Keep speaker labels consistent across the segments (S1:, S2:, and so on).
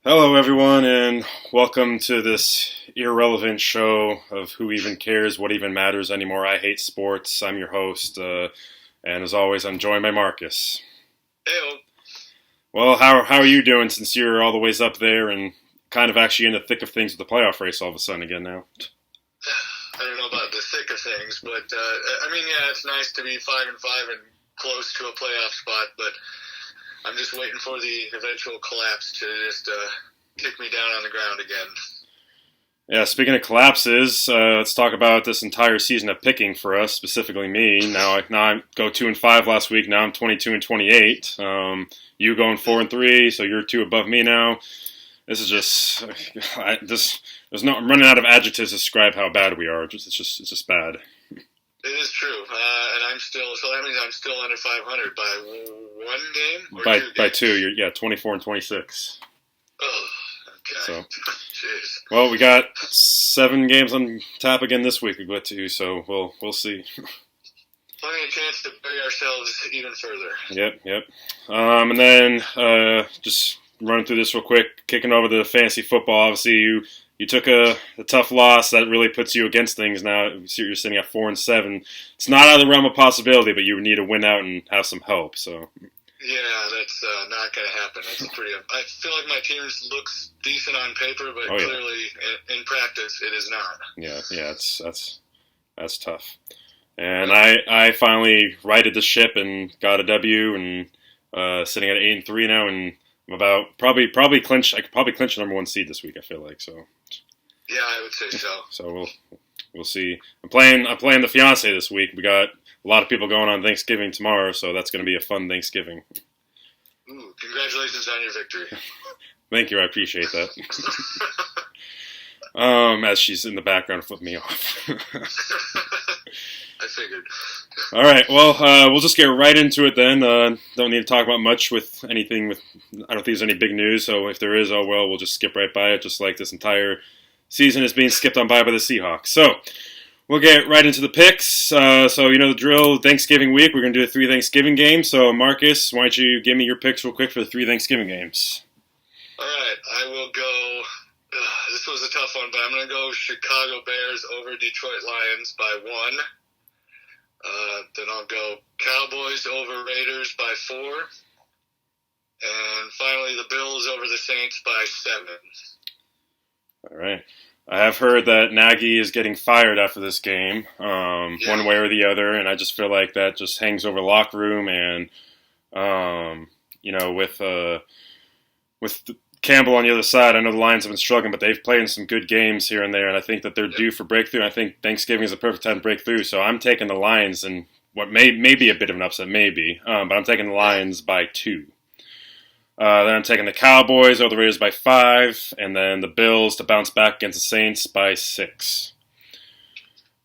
S1: Hello, everyone, and welcome to this irrelevant show of who even cares, what even matters anymore. I hate sports. I'm your host, and as always, I'm joined by Marcus.
S2: Hey,
S1: Well, how are you doing since you're all the ways up there and kind of actually in the thick of things with the playoff race all of a sudden again now?
S2: I don't know about the thick of things, but yeah, it's nice to be 5-5 and close to a playoff spot. But I'm just waiting for the eventual collapse to just kick me down on the ground again.
S1: Yeah, speaking of collapses, let's talk about this entire season of picking for us, specifically me. Now I go 2-5 last week. Now I'm 22-28. You going 4-3, so you're 2 above me now. This is just I'm running out of adjectives to describe how bad we are. It's just bad.
S2: It is true, and so that means I'm still under 500 by one game or
S1: by two. You're 24-26.
S2: Oh, okay.
S1: So,
S2: jeez.
S1: well, we got 7 games on tap again this week. We got to, so we'll see.
S2: Plenty of chance to bury ourselves even further.
S1: Yep. And then just running through this real quick, kicking over the fantasy football. Obviously, you took a tough loss that really puts you against things now. You're sitting at 4-7. It's not out of the realm of possibility, but you need to win out and have some help. So.
S2: Yeah, that's not going to happen. I feel like my team looks decent on paper, but clearly in practice it is not.
S1: Yeah, that's tough. And I finally righted the ship and got a W and sitting at 8-3 now, and I'm about probably clinch. I could probably clinch the number 1 seed this week. I feel like so.
S2: Yeah, I would say so.
S1: So we'll see. I'm playing the fiance this week. We got a lot of people going on Thanksgiving tomorrow, so that's going to be a fun Thanksgiving.
S2: Ooh, congratulations on your victory.
S1: Thank you, I appreciate that. As she's in the background flipping me off.
S2: I figured.
S1: All right, well, we'll just get right into it then. Don't need to talk about much with anything. I don't think there's any big news, so if there is, oh well, we'll just skip right by it, just like this entire season is being skipped on by the Seahawks. So we'll get right into the picks. So you know the drill, Thanksgiving week, we're going to do 3 Thanksgiving games. So Marcus, why don't you give me your picks real quick for the 3 Thanksgiving games?
S2: All right, I will go. This was a tough one, but I'm going to go Chicago Bears over Detroit Lions by 1. Then I'll go Cowboys over Raiders by 4. And finally, the Bills over the Saints by 7.
S1: All right. I have heard that Nagy is getting fired after this game, one way or the other, and I just feel like that just hangs over the locker room. And with Campbell on the other side, I know the Lions have been struggling, but they've played in some good games here and there, and I think that they're due for breakthrough. And I think Thanksgiving is a perfect time to break through. So I'm taking the Lions, and what may be a bit of an upset, maybe, but I'm taking the Lions by 2. Then I'm taking the Cowboys over the Raiders by 5, and then the Bills to bounce back against the Saints by 6.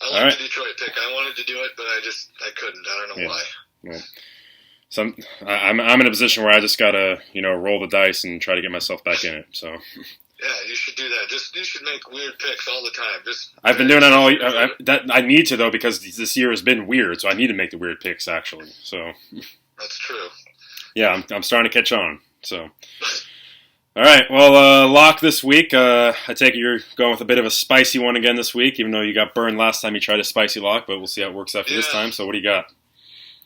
S2: I like the Detroit pick. I wanted to do it, but I couldn't. I don't know why.
S1: Yeah. So I'm in a position where I just gotta roll the dice and try to get myself back in it. So.
S2: Yeah, you should do that. You should make weird picks all the time.
S1: I've been doing that all. I need to though because this year has been weird, so I need to make the weird picks actually. So.
S2: That's true.
S1: Yeah, I'm starting to catch on. So, all right. Well, lock this week. I take it you're going with a bit of a spicy one again this week, even though you got burned last time you tried a spicy lock. But we'll see how it works out for this time. So, what do you got?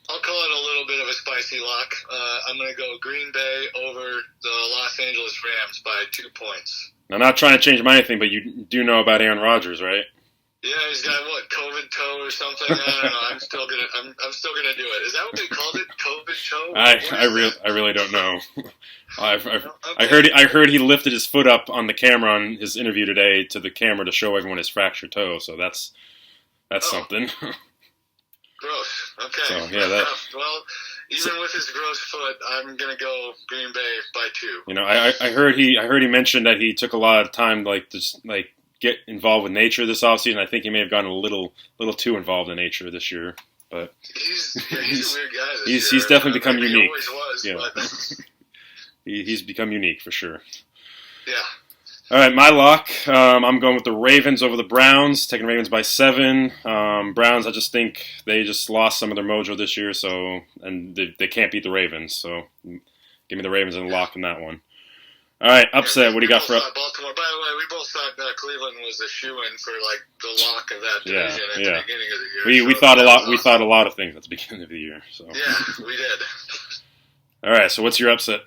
S2: I'll call it a little bit of a spicy lock. I'm going to go Green Bay over the Los Angeles Rams by 2 points.
S1: I'm not trying to change my anything, but you do know about Aaron Rodgers, right?
S2: Yeah, he's got COVID toe or something. I don't know. I'm still gonna do it. Is that what they called it? COVID toe?
S1: I really don't know. I heard he lifted his foot up on the camera on his interview today to the camera to show everyone his fractured toe. So that's something.
S2: Gross. Okay.
S1: So yeah,
S2: well, even with his gross foot, I'm gonna go Green Bay by 2.
S1: I heard he mentioned that he took a lot of time get involved with nature this offseason. I think he may have gotten a little too involved in nature this year, but
S2: he's a weird guy.
S1: He's definitely become unique.
S2: He always was. But...
S1: he's become unique for sure.
S2: Yeah.
S1: All right, my lock. I'm going with the Ravens over the Browns. Taking Ravens by 7. Browns, I just think they just lost some of their mojo this year, and they can't beat the Ravens. So give me the Ravens and lock in that one. All right,
S2: Yeah,
S1: upset. What do you got for?
S2: Baltimore? By the way, we both thought Cleveland was a shoe-in for like the lock of that
S1: Yeah,
S2: division at
S1: yeah.
S2: the beginning of the year.
S1: We thought a lot. We thought a lot of things at the beginning of the year. So
S2: Yeah, we did.
S1: all right. So what's your upset?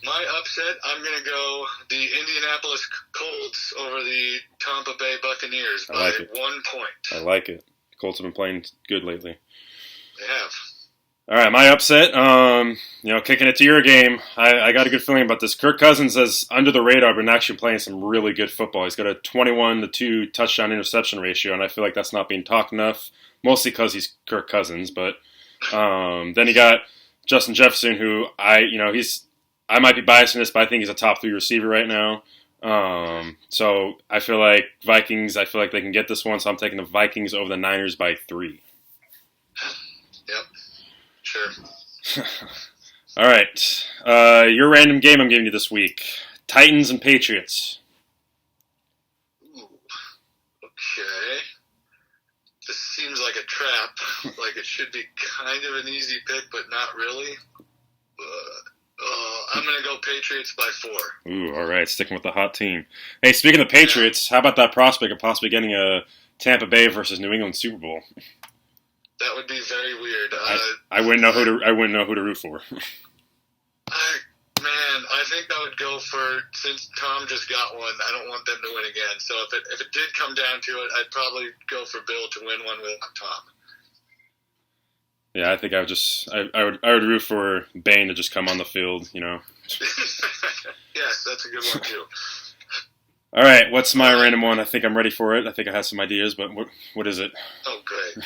S2: My upset, I'm going to go the Indianapolis Colts over the Tampa Bay Buccaneers by 1 point.
S1: I like it. Colts have been playing good lately.
S2: They have.
S1: All right, my upset. Kicking it to your game. I got a good feeling about this. Kirk Cousins has under the radar been actually playing some really good football. He's got a 21-2 touchdown interception ratio, and I feel like that's not being talked enough. Mostly because he's Kirk Cousins, but then you got Justin Jefferson, who I might be biased in this, but I think he's a top 3 receiver right now. So I feel like Vikings. I feel like they can get this one, so I'm taking the Vikings over the Niners by 3.
S2: Yep. Sure.
S1: All right. Your random game I'm giving you this week: Titans and Patriots.
S2: Ooh. Okay. This seems like a trap. Like it should be kind of an easy pick, but not really. I'm going to go Patriots by 4.
S1: Ooh, all right. Sticking with the hot team. Hey, speaking of Patriots, how about that prospect of possibly getting a Tampa Bay versus New England Super Bowl?
S2: That would be very weird.
S1: I wouldn't know who to root for.
S2: I think I would go for, since Tom just got one, I don't want them to win again. So if it did come down to it, I'd probably go for Bill to win one without Tom.
S1: Yeah, I think I would root for Bane to just come on the field,
S2: Yes, that's a good one too.
S1: All right, what's my random one? I think I'm ready for it. I think I have some ideas, but what is it?
S2: Oh, great.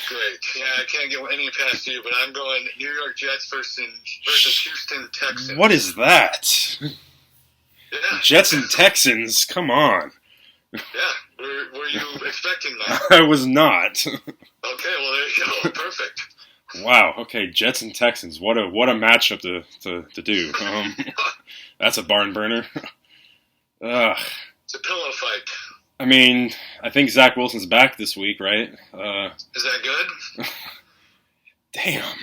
S2: Yeah, I can't get any past you, but I'm going New York Jets versus Houston Texans.
S1: What is that?
S2: Yeah.
S1: Jets and Texans, come on.
S2: Yeah, were you expecting that?
S1: I was not.
S2: Okay, well there you go. Perfect.
S1: Wow. Okay, Jets and Texans. What a matchup to do. That's a barn burner. Ugh.
S2: It's a pillow fight.
S1: I mean, I think Zach Wilson's back this week, right?
S2: Is that good?
S1: Damn.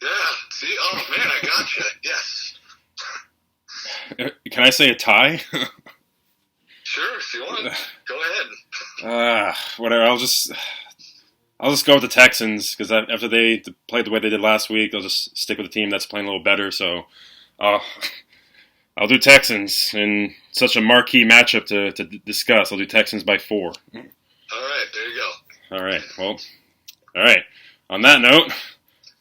S2: Yeah. See? Oh man, I gotcha. Yes.
S1: Can I say a tie?
S2: Sure, if you want. Go ahead.
S1: Whatever. I'll just go with the Texans because after they played the way they did last week, they'll just stick with the team that's playing a little better. So, I'll do Texans in such a marquee matchup to discuss. I'll do Texans by 4.
S2: All right, there you go.
S1: All right. Well, all right. On that note,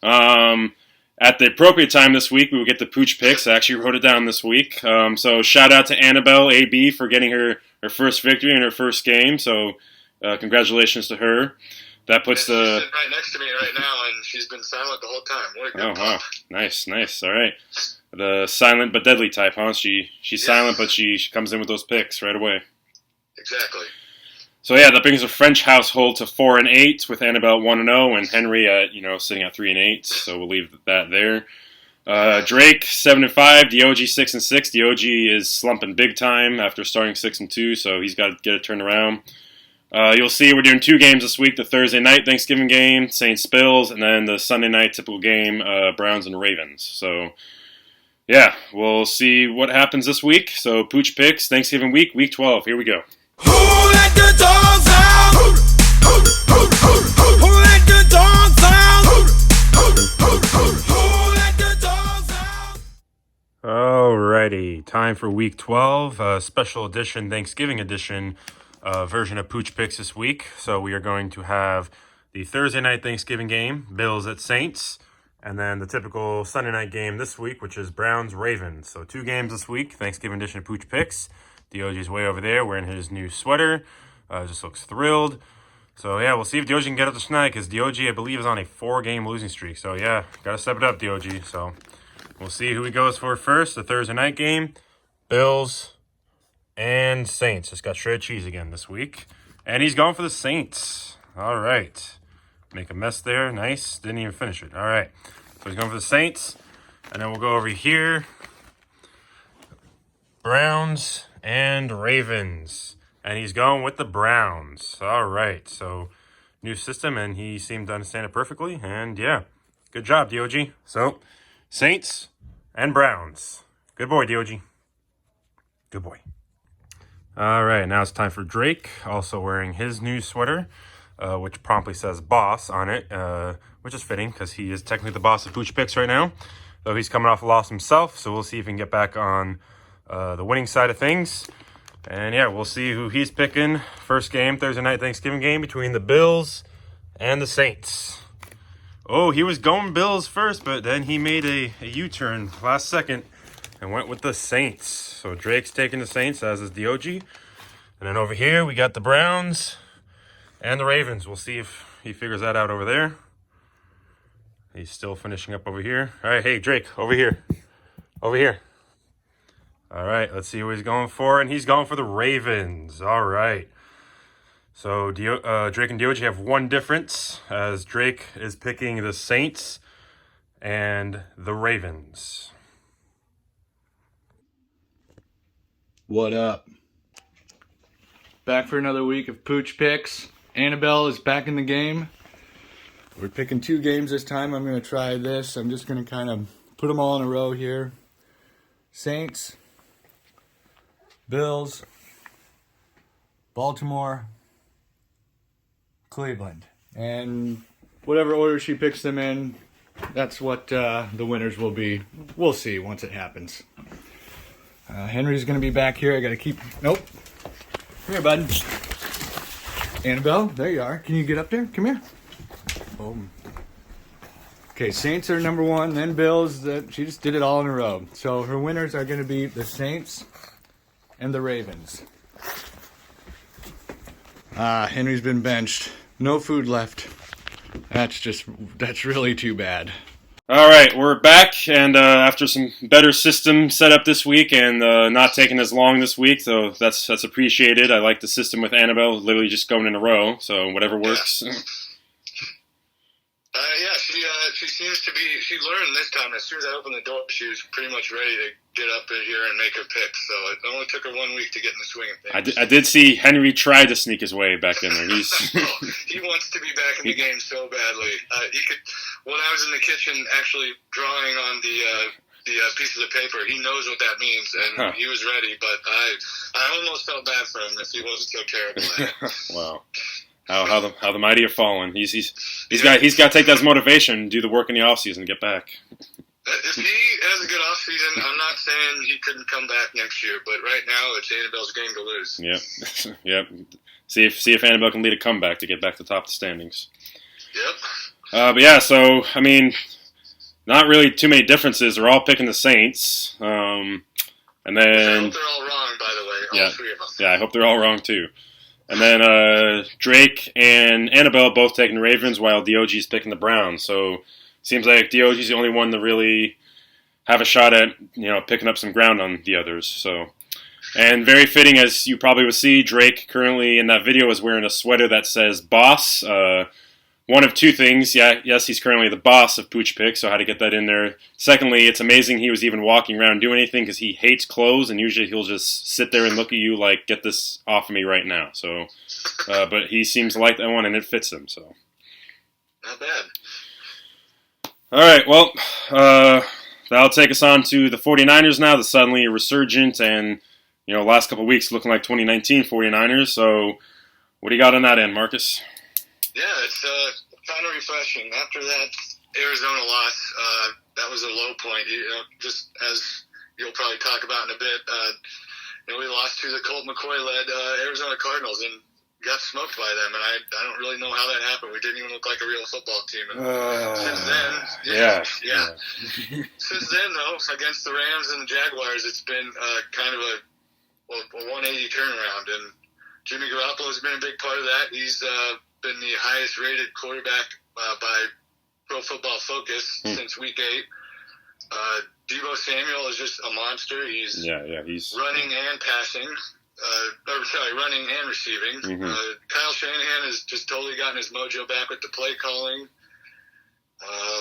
S1: at the appropriate time this week, we will get the Pooch Picks. I actually wrote it down this week. So shout out to Annabelle AB for getting her first victory in her first game. So congratulations to her. That puts
S2: she's sitting right next to me right now, and she's been silent the whole time. What a good
S1: wow. Nice. All right. The silent but deadly type, huh? She's silent, but she comes in with those picks right away.
S2: Exactly.
S1: So yeah, that brings the French household to 4-8 with Annabelle 1-0 and Henry at sitting at 3-8. So we'll leave that there. Drake 7-5, Dog 6-6. Dog is slumping big time after starting 6-2, so he's got to get it turned around. You'll see we're doing 2 games this week: the Thursday night Thanksgiving game, Saints Bills, and then the Sunday night typical game, Browns and Ravens. So. Yeah, we'll see what happens this week. So, Pooch Picks, Thanksgiving week, week 12. Here we go.
S3: Who let the dogs out? Who let the dogs out? Who let the dogs out?
S1: Alrighty, time for week 12, special edition, Thanksgiving edition version of Pooch Picks this week. So, we are going to have the Thursday night Thanksgiving game, Bills at Saints. And then the typical Sunday night game this week, which is Browns-Ravens. So 2 games this week, Thanksgiving edition of Pooch Picks. Dioge's way over there wearing his new sweater. Just looks thrilled. So, yeah, we'll see if Dioge can get up to tonight because Dioge, I believe, is on a 4-game losing streak. So, yeah, got to step it up, Dioge. So, we'll see who he goes for first. The Thursday night game, Bills and Saints. Just got shredded cheese again this week. And he's going for the Saints. All right. Make a mess there. Nice. Didn't even finish it. All right. So he's going for the Saints. And then we'll go over here. Browns and Ravens. And he's going with the Browns. All right. So new system, and he seemed to understand it perfectly. And, yeah, good job, Dog. So Saints and Browns. Good boy, Dog.
S4: Good boy.
S1: All right, now it's time for Drake, also wearing his new sweater, which promptly says boss on it, which is fitting because he is technically the boss of Pooch Picks right now, though he's coming off a loss himself, so we'll see if he can get back on the winning side of things. And yeah, we'll see who he's picking. First game, Thursday night Thanksgiving game between the Bills and the Saints. Oh, he was going Bills first, but then he made a U-turn last second and went with the Saints. So Drake's taking the Saints, as is DOG. And then over here, we got the Browns and the Ravens. We'll see if he figures that out over there. He's still finishing up over here. All right, hey, Drake, over here. Over here. All right, let's see who he's going for. And he's going for the Ravens. All right. So Drake and DOG have one difference, as Drake is picking the Saints and the Ravens.
S5: What up? Back for another week of Pooch Picks. Annabelle is back in the game. We're picking 2 games this time. I'm going to try this. I'm just going to kind of put them all in a row here. Saints, Bills, Baltimore, Cleveland. And whatever order she picks them in, that's what the winners will be. We'll see once it happens. Henry's going to be back here. I got to keep... Nope. Come here, bud. Annabelle, there you are. Can you get up there? Come here. Boom. Okay, Saints are number 1, then Bills. She just did it all in a row. So her winners are going to be the Saints and the Ravens. Henry's been benched. No food left. That's really too bad.
S1: All right, we're back, and after some better system set up this week and not taking as long this week, so that's appreciated. I like the system with Annabelle, literally just going in a row, so whatever works.
S2: She seems to be. She learned this time. As soon as I opened the door, she was pretty much ready to get up in here and make her pick. So it only took her 1 week to get in the swing of things.
S1: I did see Henry try to sneak his way back in there.
S2: He wants to be back in the game so badly. He could. When I was in the kitchen, actually drawing on the pieces of paper, he knows what that means, and he was ready. But I almost felt bad for him if he wasn't so terrible at it.
S1: Wow. How the mighty are fallen. He's got to take that as motivation and do the work in the off season to get back.
S2: If he has a good off season, I'm not saying he couldn't come back next year, but right now it's Annabelle's game to lose.
S1: Yep. Yep. See if Annabelle can lead a comeback to get back to the top of the standings.
S2: Yep.
S1: But yeah, so I mean, not really too many differences. They're all picking the Saints. And then
S2: I hope they're all wrong, by the way. All 3 of them.
S1: Yeah, I hope they're all wrong too. And then Drake and Annabelle both taking the Ravens, while DOG's picking the Browns. So seems like DOG's the only one to really have a shot at picking up some ground on the others. So, and very fitting, as you probably would see, Drake currently in that video is wearing a sweater that says "Boss." One of 2 things. Yes, he's currently the boss of Pooch Picks, so how to get that in there. Secondly, it's amazing he was even walking around doing anything because he hates clothes, and usually he'll just sit there and look at you like, get this off of me right now. So, but he seems to like that one, and it fits him. So,
S2: not bad.
S1: All right, well, that'll take us on to the 49ers now, the suddenly resurgent and, last couple of weeks looking like 2019 49ers. So, what do you got on that end, Marcus?
S2: Yeah, it's kind of refreshing. After that Arizona loss, that was a low point. Just as you'll probably talk about in a bit, we lost to the Colt McCoy-led Arizona Cardinals and got smoked by them. And I don't really know how that happened. We didn't even look like a real football team. And since then, since then, though, against the Rams and the Jaguars, it's been kind of a 180 turnaround. And Jimmy Garoppolo has been a big part of that. He's been the highest rated quarterback by Pro Football Focus since week 8. Deebo Samuel is just a monster. He's running and passing. Running and receiving. Kyle Shanahan has just totally gotten his mojo back with the play calling.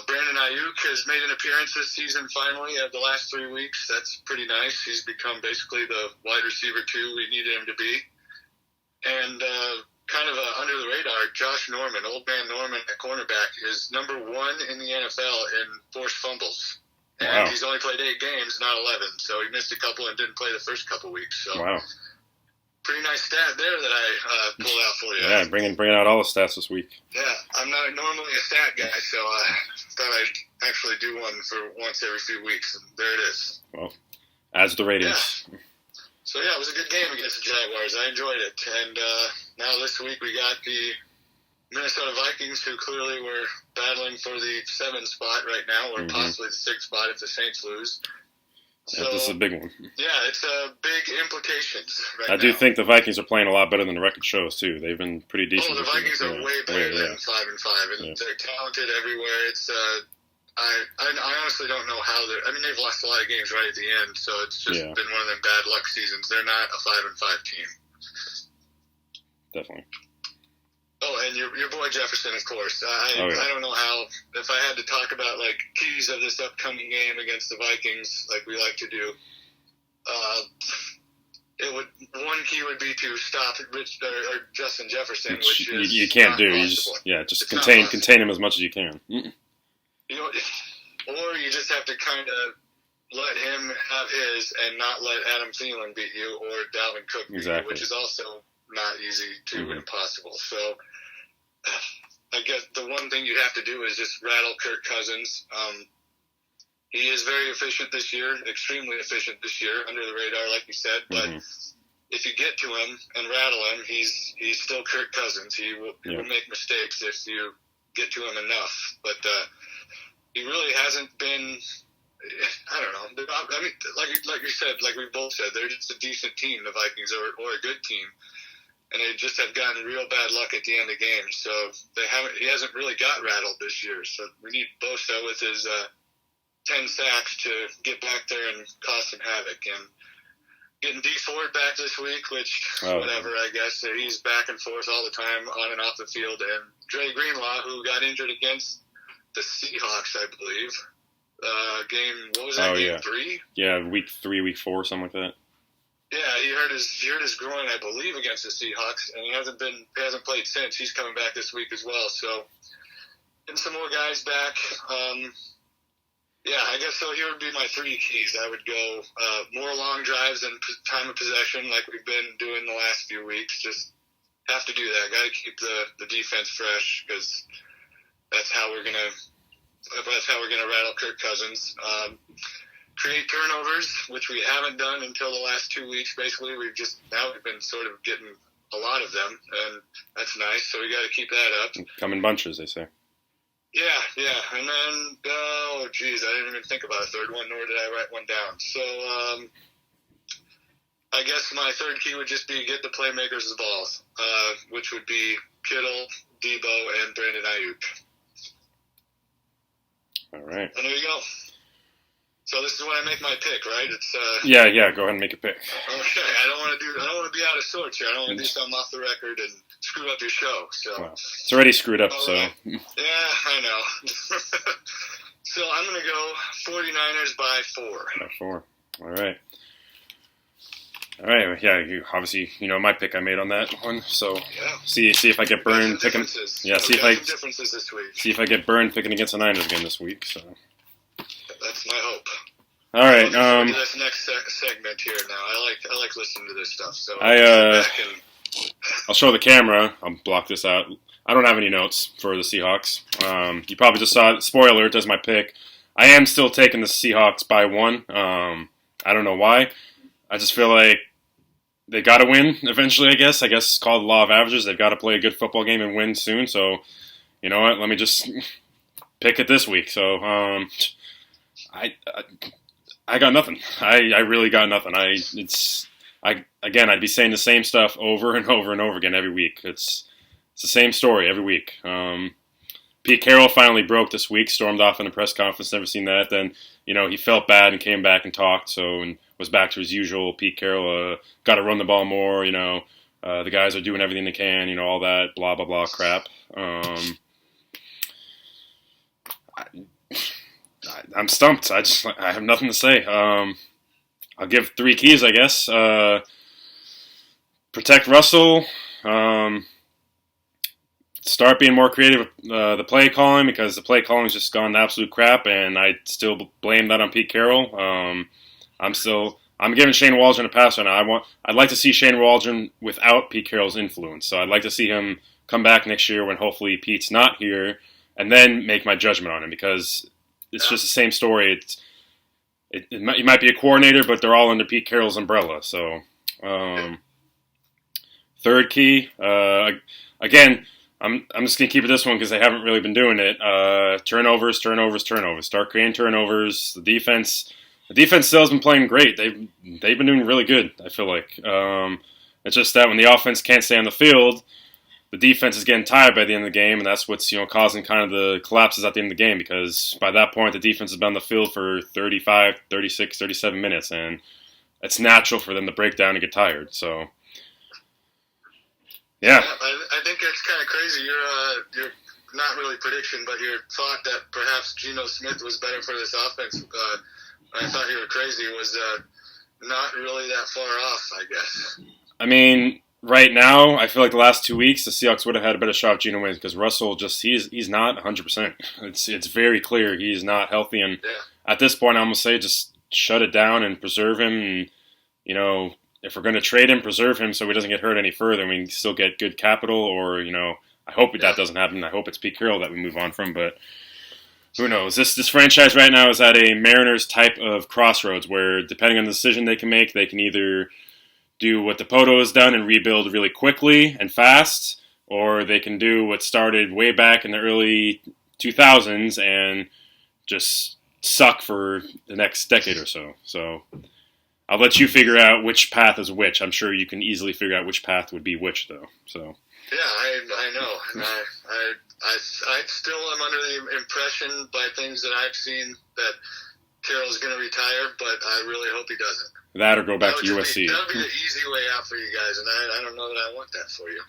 S2: Brandon Ayuk has made an appearance this season finally of the last 3 weeks. That's pretty nice. He's become basically the wide receiver 2 we needed him to be. And kind of under the radar, Josh Norman, old man Norman at cornerback, is number 1 in the NFL in forced fumbles. And
S1: Wow.
S2: he's only played 8 games, not 11. So he missed a couple and didn't play the first couple weeks. So
S1: Wow.
S2: pretty nice stat there that I pulled out for you.
S1: Yeah, bringing out all the stats this week.
S2: Yeah, I'm not normally a stat guy, so I thought I'd actually do one for once every few weeks, and there it is.
S1: Well, adds the ratings.
S2: So yeah, it was a good game against the Jaguars. I enjoyed it. And now this week we got the Minnesota Vikings, who clearly were battling for the 7 spot right now, or possibly the 6 spot if the Saints lose. So,
S1: Yeah, this is a big one.
S2: yeah, it's big implications right now.
S1: I do think the Vikings are playing a lot better than the record shows too. They've been pretty decent.
S2: Oh, the
S1: this year.
S2: Vikings are
S1: Yeah.
S2: way better
S1: Yeah.
S2: than 5-5, and they're talented everywhere. It's I honestly don't know how they're. I mean, they've lost a lot of games right at the end, so it's just been one of them bad luck seasons. They're not a 5-5 team.
S1: Definitely.
S2: Oh, and your boy Jefferson, of course. I don't know how. If I had to talk about like keys of this upcoming game against the Vikings, like we like to do, one key would be to stop or Justin Jefferson, which is
S1: you can't
S2: not
S1: do.
S2: possible.
S1: You just
S2: It's not
S1: contain him as much as you can.
S2: You know, or you just have to kind of let him have his and not let Adam Thielen beat you or Dalvin Cook beat you, which is also not easy to impossible. So I guess the one thing you have to do is just rattle Kirk Cousins. He is very efficient this year, extremely efficient this year, under the radar, like you said. But if you get to him and rattle him, he's still Kirk Cousins. He will make mistakes if you get to him enough. But he really hasn't been. I don't know. I mean, like you said, like we both said, they're just a decent team, the Vikings, or a good team, and they just have gotten real bad luck at the end of games. So he hasn't really got rattled this year. So we need Bosa with his 10 sacks to get back there and cause some havoc. And getting D Ford back this week, which whatever, I guess he's back and forth all the time on and off the field. And Dre Greenlaw, who got injured against the Seahawks, I believe. Game, what was that, game 3?
S1: Yeah, week 3, week 4, something like that.
S2: Yeah, he hurt his groin, I believe, against the Seahawks, and he hasn't played since. He's coming back this week as well. So, getting some more guys back. Yeah, I guess so. Here would be my 3 keys. I would go more long drives and time of possession, like we've been doing the last few weeks. Just have to do that. Got to keep the defense fresh, because that's how we're gonna rattle Kirk Cousins. Create turnovers, which we haven't done until the last 2 weeks. Basically, we've been sort of getting a lot of them, and that's nice. So we got to keep that up.
S1: Come in bunches, they say.
S2: Yeah, and then I didn't even think about a third one, nor did I write one down. So I guess my third key would just be get the playmakers the ball, which would be Kittle, Debo, and Brandon Ayuk.
S1: All right.
S2: And there you go. So this is when I make my pick, right? It's
S1: Yeah. Go ahead and make a pick.
S2: okay. I don't want to be out of sorts here. I don't want to do something off the record and screw up your show. So
S1: Well, it's already screwed up. So
S2: right. Yeah, I know. So I'm gonna go 49ers by 4.
S1: By 4. All right. Yeah. Obviously, my pick I made on that one. So see if I get burned picking. Yeah.
S2: Some differences this week.
S1: See if I get burned picking against the Niners again this week. So.
S2: That's my hope.
S1: All right.
S2: To this next segment here now. I like listening to this stuff. So
S1: I'll show the camera. I'll block this out. I don't have any notes for the Seahawks. You probably just saw it. Spoiler, it does my pick. I am still taking the Seahawks by 1. I don't know why. I just feel like they got to win eventually, I guess. It's called the law of averages. They've got to play a good football game and win soon. So, you know what? Let me just pick it this week. So, I got nothing. I really got nothing. I'd be saying the same stuff over and over and over again every week. It's the same story every week. Pete Carroll finally broke this week, stormed off in a press conference, never seen that. Then, he felt bad and came back and talked, and was back to his usual Pete Carroll, got to run the ball more, the guys are doing everything they can, all that blah, blah, blah crap. I'm stumped. I have nothing to say. I'll give 3 keys, I guess. Protect Russell. start being more creative with the play calling, because the play calling has just gone to absolute crap, and I still blame that on Pete Carroll. I'm giving Shane Waldron a pass right now. I'd like to see Shane Waldron without Pete Carroll's influence. So I'd like to see him come back next year when hopefully Pete's not here, and then make my judgment on him, because it's just the same story. He might be a coordinator, but they're all under Pete Carroll's umbrella. So third key, again, I'm just going to keep it this one because they haven't really been doing it. Turnovers. Start creating turnovers. The defense still has been playing great. They've been doing really good, I feel like. It's just that when the offense can't stay on the field, the defense is getting tired by the end of the game, and that's what's causing kind of the collapses at the end of the game, because by that point the defense has been on the field for 35, 36, 37 minutes, and it's natural for them to break down and get tired. So, yeah.
S2: I think it's kind of crazy. You're not really prediction, but your thought that perhaps Geno Smith was better for this offense. I thought you were crazy. Was not really that far off, I guess.
S1: I mean, right now, I feel like the last 2 weeks, the Seahawks would have had a better shot at Geno wins, because Russell he's not 100%. It's very clear he's not healthy, and at this point, I'm gonna say just shut it down and preserve him. And if we're going to trade him, preserve him so he doesn't get hurt any further. We can still get good capital, or I hope that doesn't happen. I hope it's Pete Carroll that we move on from, but who knows? This franchise right now is at a Mariners type of crossroads where, depending on the decision they can make, they can either do what DePoto has done and rebuild really quickly and fast, or they can do what started way back in the early 2000s and just suck for the next decade or so. So I'll let you figure out which path is which. I'm sure you can easily figure out which path would be which, though. So
S2: yeah, I know, and I still am under the impression by things that I've seen that Carroll's going to retire, but I really hope he doesn't.
S1: That or go back to USC.
S2: That would be the easy way out for you guys, and I don't know that I want that for you.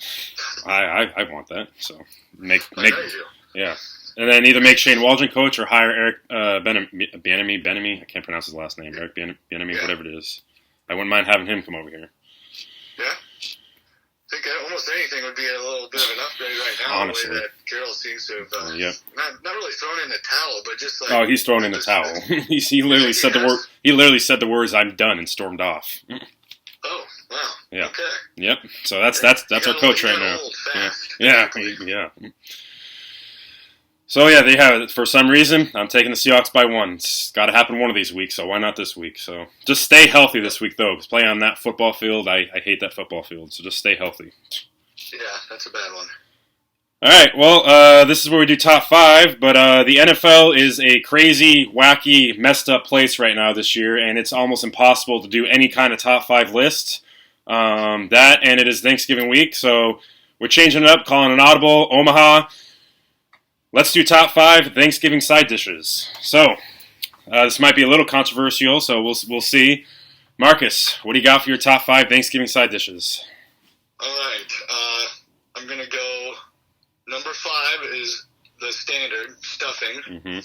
S1: I want that. So make
S2: I know you do.
S1: Yeah. And then either make Shane Waldron coach or hire Eric Bieniemy. I can't pronounce his last name. Eric Bieniemy, whatever it is. I wouldn't mind having him come over here.
S2: Yeah. I think almost anything would be a little bit of an upgrade right now.
S1: Honestly.
S2: The way that Carroll seems to have not really thrown in the towel, but just like...
S1: Oh, he's thrown in the towel. he literally said the word. He literally said the words, "I'm done," and stormed off.
S2: Oh, wow.
S1: Yeah.
S2: Okay.
S1: Yep. So that's our coach right now. Yeah. So, yeah, they have it. For some reason, I'm taking the Seahawks by one. It's got to happen one of these weeks, so why not this week? So just stay healthy this week, though, because playing on that football field, I hate that football field, so just stay healthy.
S2: Yeah, that's a bad one.
S1: All right, well, this is where we do top five, but the NFL is a crazy, wacky, messed up place right now this year, and it's almost impossible to do any kind of top five list. That, and it is Thanksgiving week, so we're changing it up, calling an audible, Omaha. Let's do top five Thanksgiving side dishes. So, this might be a little controversial, so we'll see. Marcus, what do you got for your top five Thanksgiving side dishes?
S2: All right. I'm going to go, number 5 is the standard, stuffing.
S1: Mm-hmm.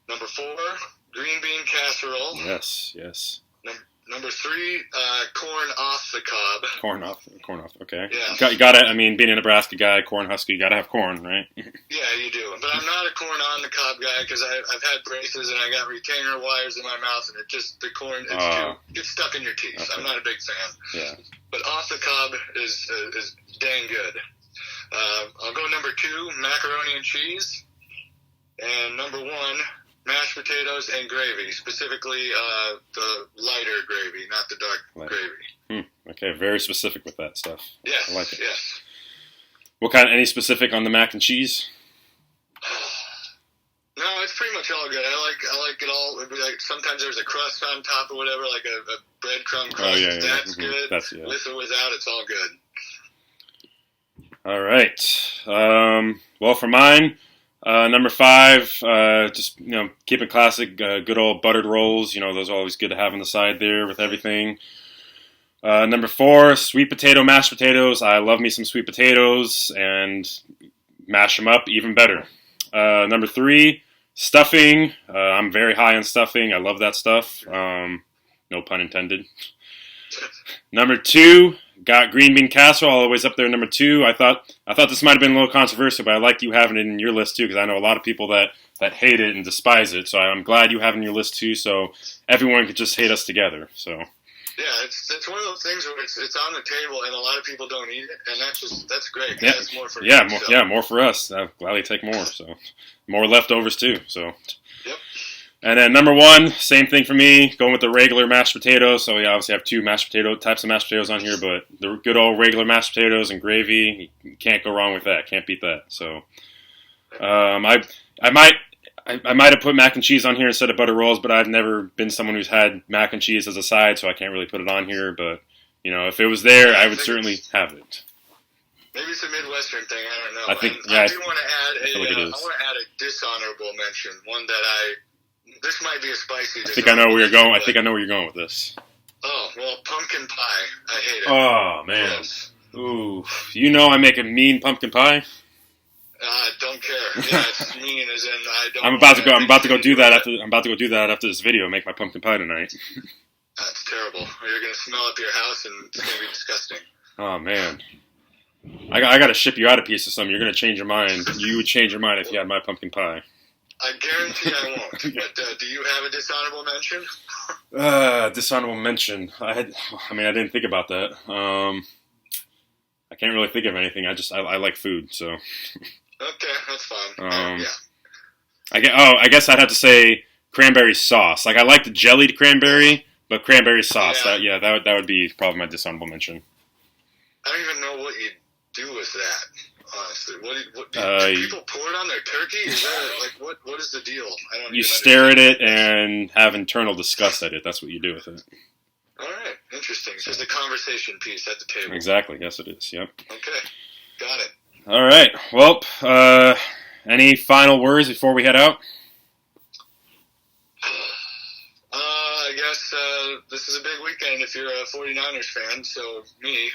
S2: Number 4, green bean casserole.
S1: Yes.
S2: Number 3, corn off the cob.
S1: Corn off, okay.
S2: Yeah.
S1: You gotta, being a Nebraska guy, corn husky, you gotta have corn, right?
S2: Yeah, you do. But I'm not a corn on the cob guy because I've had braces and I got retainer wires in my mouth and the corn, gets stuck in your teeth. Okay. I'm not a big fan.
S1: Yeah.
S2: But off the cob is dang good. I'll go number 2, macaroni and cheese. And number 1, mashed potatoes and gravy, specifically the lighter gravy, not the dark gravy.
S1: Okay, very specific with that stuff.
S2: Yes,
S1: I like it.
S2: Yes.
S1: What kind? Any specific on the mac and cheese?
S2: No, it's pretty much all good. I like it all. It'd be like sometimes there's a crust on top or whatever, like a breadcrumb crust.
S1: Oh, yeah.
S2: That's
S1: Mm-hmm.
S2: good. With or without, it's all good.
S1: All right. Well, for mine, number 5, just keep it classic. Good old buttered rolls. Those are always good to have on the side there with everything. Number 4, sweet potato mashed potatoes. I love me some sweet potatoes, and mash them up even better. Number 3, stuffing. I'm very high on stuffing. I love that stuff. No pun intended. Number 2, got green bean casserole always up there number 2. I thought this might have been a little controversial, but I like you having it in your list too because I know a lot of people that hate it and despise it. So I'm glad you have it in your list too. So everyone could just hate us together. So
S2: yeah, it's one of those things where it's on the table and a lot of people don't eat it, and that's great.
S1: Yeah,
S2: that's more for
S1: more for us. I'll gladly take more. So more leftovers too. So.
S2: Yep.
S1: And then number 1, same thing for me, going with the regular mashed potatoes. So we obviously have 2 types of mashed potatoes on here, but the good old regular mashed potatoes and gravy, you can't go wrong with that. Can't beat that. So I might have put mac and cheese on here instead of butter rolls, but I've never been someone who's had mac and cheese as a side, so I can't really put it on here. But if it was there, I would certainly have it.
S2: Maybe it's a Midwestern thing. I don't know.
S1: I think
S2: I do want to add
S1: I want to
S2: add a dishonorable mention. One that this might be a spicy.
S1: I think I know where you're going. I think I know where you're going with this.
S2: Oh well, pumpkin pie. I hate it.
S1: Oh man.
S2: Yes.
S1: Ooh, I make a mean pumpkin pie.
S2: Don't care. Yeah, it's mean as in I don't.
S1: I'm about to go do that after this video. Make my pumpkin pie tonight.
S2: That's terrible. You're gonna smell up your house and it's gonna be disgusting.
S1: Oh man. I got to ship you out a piece of something. You're gonna change your mind. You would change your mind if you had my pumpkin pie.
S2: I guarantee I won't. But do you have a dishonorable mention?
S1: Dishonorable mention. I didn't think about that. I can't really think of anything. I like food, so.
S2: Okay, that's fine. Yeah.
S1: I guess I'd have to say cranberry sauce. Like I like the jellied cranberry, but cranberry sauce.
S2: Yeah.
S1: That would be probably my dishonorable mention.
S2: I don't even know what you do with that. Honestly, do people pour it on their turkey? Is that what is the deal? I don't.
S1: You stare at it and have internal disgust at it. That's what you do with it.
S2: All right, interesting. So it's a conversation piece at the table.
S1: Exactly. Yes, it is. Yep.
S2: Okay, got it.
S1: All right. Well, any final words before we head out?
S2: I guess this is a big weekend if you're a 49ers fan. So me.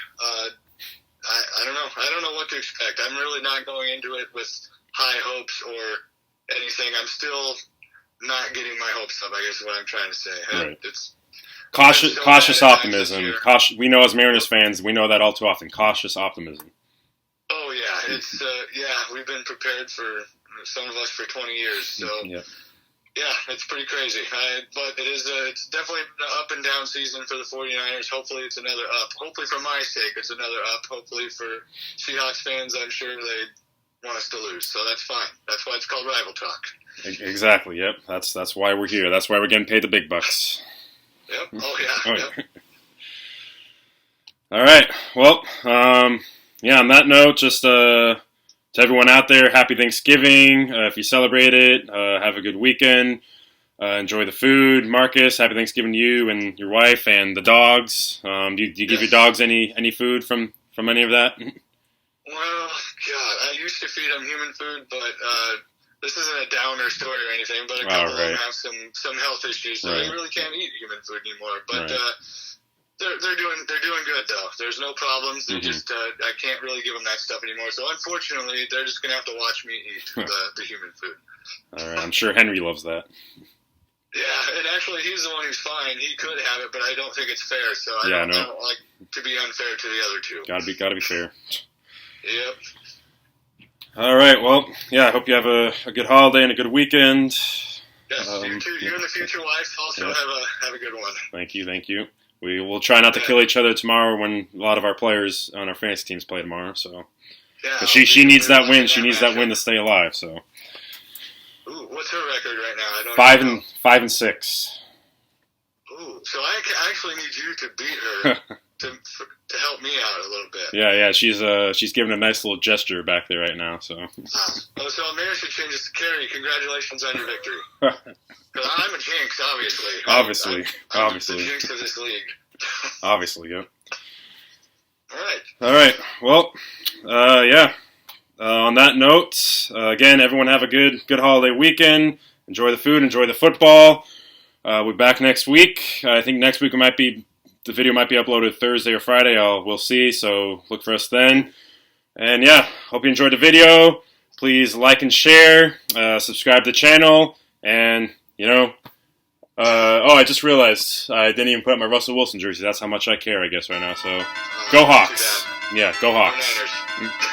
S2: I don't know. I don't know what to expect. I'm really not going into it with high hopes or anything. I'm still not getting my hopes up, I guess is what I'm trying to say.
S1: Right.
S2: It's
S1: cautious optimism. We know as Mariners fans, we know that all too often. Cautious optimism.
S2: Oh, yeah. It's we've been prepared for some of us for 20 years. So, yeah, it's pretty crazy. But it's definitely an up and down season for the 49ers. Hopefully it's another up. Hopefully for my sake it's another up. Hopefully for Seahawks fans, I'm sure they want us to lose. So that's fine. That's why it's called Rival Talk.
S1: Exactly, yep. That's why we're here. That's why we're getting paid the big bucks.
S2: Yep. Oh, yeah. Yep.
S1: All right. Well, on that note, just to everyone out there, happy Thanksgiving. If you celebrate it, have a good weekend. Enjoy the food. Marcus, happy Thanksgiving to you and your wife and the dogs. Do you give your dogs any food from any of that?
S2: Well, God, I used to feed them human food, but this isn't a downer story or anything, but a couple of them have some health issues, so they really can't eat human food anymore. But they're doing good though. There's no problems. They just I can't really give them that stuff anymore. So unfortunately, they're just gonna have to watch me eat the human food.
S1: All right, I'm sure Henry loves that.
S2: Yeah, and actually, he's the one who's fine. He could have it, but I don't think it's fair. So I don't like to be unfair to the other two.
S1: Gotta be fair.
S2: Yep.
S1: All right. Well, I hope you have a good holiday and a good weekend.
S2: Yes, you too. You and the future wife also have a good one.
S1: Thank you. We will try not to kill each other tomorrow when a lot of our players on our fantasy teams play tomorrow. So, she needs that win. She needs that win to stay alive. So.
S2: Ooh, what's her record right now? I don't know.
S1: 5-6.
S2: Ooh, so I actually need you to beat her to help me out a little bit.
S1: Yeah. She's giving a nice little gesture back there right now. So.
S2: So maybe I should change this to Carrie. Congratulations on your victory. Because I'm a jinx, obviously.
S1: Obviously.
S2: I'm the jinx of this league.
S1: Obviously, yeah.
S2: All
S1: right. Well, on that note, again, everyone have a good holiday weekend. Enjoy the food. Enjoy the football. We're back next week. I think next week the video might be uploaded Thursday or Friday. We'll see. So look for us then. And hope you enjoyed the video. Please like and share. Subscribe to the channel. And I just realized I didn't even put up my Russell Wilson jersey. That's how much I care, I guess, right now. So, go Hawks.
S2: Too
S1: Yeah, go
S2: bad.
S1: Hawks.
S2: Go Niners.